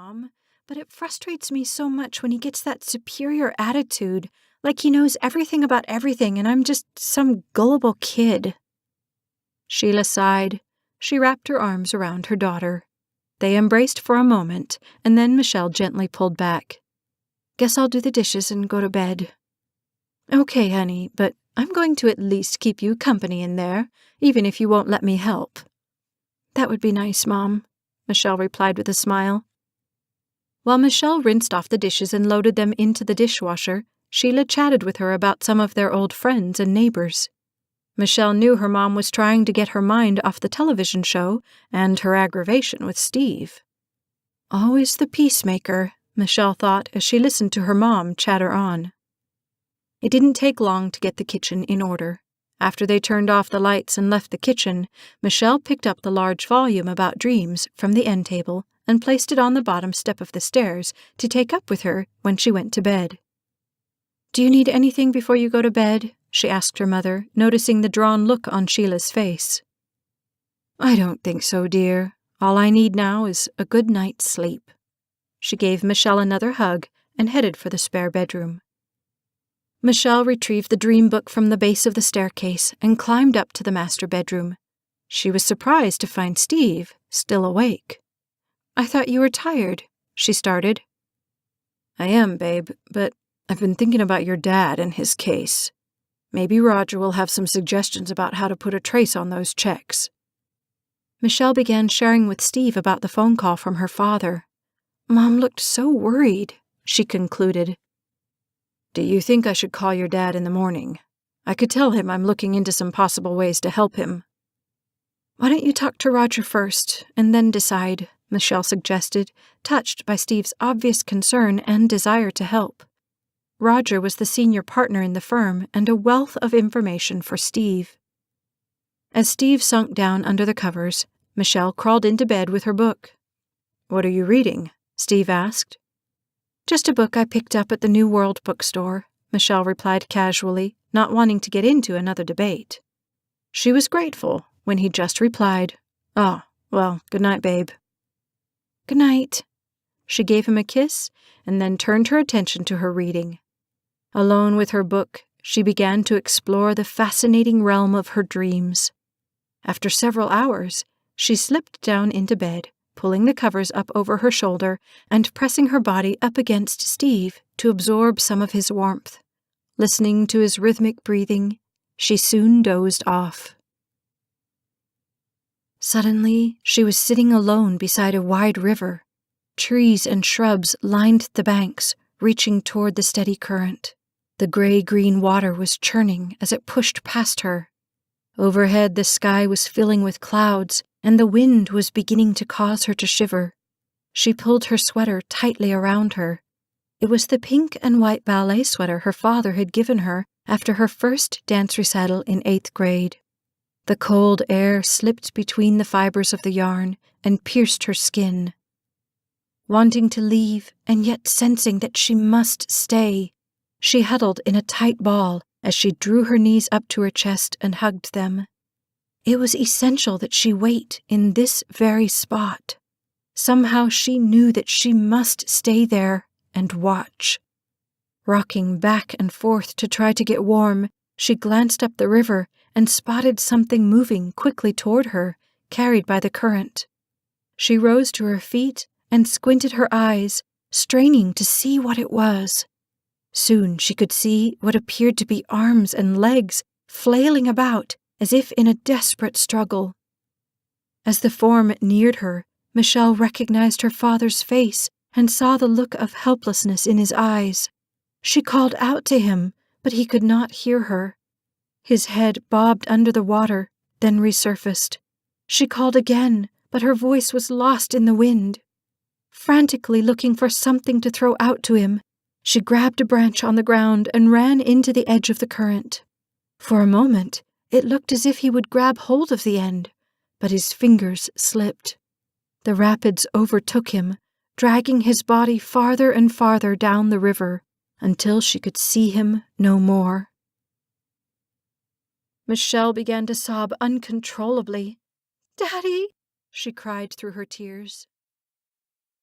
Mom, but it frustrates me so much when he gets that superior attitude, like he knows everything about everything and I'm just some gullible kid." Sheila sighed. She wrapped her arms around her daughter. They embraced for a moment, and then Michelle gently pulled back. "Guess I'll do the dishes and go to bed." "Okay, honey, but I'm going to at least keep you company in there, even if you won't let me help." "That would be nice, Mom," Michelle replied with a smile. While Michelle rinsed off the dishes and loaded them into the dishwasher, Sheila chatted with her about some of their old friends and neighbors. Michelle knew her mom was trying to get her mind off the television show and her aggravation with Steve. Always the peacemaker, Michelle thought as she listened to her mom chatter on. It didn't take long to get the kitchen in order. After they turned off the lights and left the kitchen, Michelle picked up the large volume about dreams from the end table and placed it on the bottom step of the stairs to take up with her when she went to bed. "Do you need anything before you go to bed?" she asked her mother, noticing the drawn look on Sheila's face. "I don't think so, dear. All I need now is a good night's sleep." She gave Michelle another hug and headed for the spare bedroom. Michelle retrieved the dream book from the base of the staircase and climbed up to the master bedroom. She was surprised to find Steve still awake. "I thought you were tired," she started. "I am, babe, but I've been thinking about your dad and his case. Maybe Roger will have some suggestions about how to put a trace on those checks." Michelle began sharing with Steve about the phone call from her father. "Mom looked so worried," she concluded. "Do you think I should call your dad in the morning? I could tell him I'm looking into some possible ways to help him." "Why don't you talk to Roger first, and then decide," Michelle suggested, touched by Steve's obvious concern and desire to help. Roger was the senior partner in the firm and a wealth of information for Steve. As Steve sunk down under the covers, Michelle crawled into bed with her book. "What are you reading?" Steve asked. "Just a book I picked up at the New World bookstore," Michelle replied casually, not wanting to get into another debate. She was grateful when he just replied, "Oh, well, good night, babe." "Good night." She gave him a kiss and then turned her attention to her reading. Alone with her book, she began to explore the fascinating realm of her dreams. After several hours, she slipped down into bed, pulling the covers up over her shoulder and pressing her body up against Steve to absorb some of his warmth. Listening to his rhythmic breathing, she soon dozed off. Suddenly, she was sitting alone beside a wide river. Trees and shrubs lined the banks, reaching toward the steady current. The gray-green water was churning as it pushed past her. Overhead, the sky was filling with clouds, and the wind was beginning to cause her to shiver. She pulled her sweater tightly around her. It was the pink and white ballet sweater her father had given her after her first dance recital in 8th grade. The cold air slipped between the fibers of the yarn and pierced her skin. Wanting to leave, and yet sensing that she must stay, she huddled in a tight ball as she drew her knees up to her chest and hugged them. It was essential that she wait in this very spot. Somehow she knew that she must stay there and watch. Rocking back and forth to try to get warm, she glanced up the river and spotted something moving quickly toward her, carried by the current. She rose to her feet and squinted her eyes, straining to see what it was. Soon she could see what appeared to be arms and legs flailing about as if in a desperate struggle. As the form neared her, Michelle recognized her father's face and saw the look of helplessness in his eyes. She called out to him, but he could not hear her. His head bobbed under the water, then resurfaced. She called again, but her voice was lost in the wind. Frantically looking for something to throw out to him, she grabbed a branch on the ground and ran into the edge of the current. For a moment, it looked as if he would grab hold of the end, but his fingers slipped. The rapids overtook him, dragging his body farther and farther down the river until she could see him no more. Michelle began to sob uncontrollably. "Daddy!" she cried through her tears.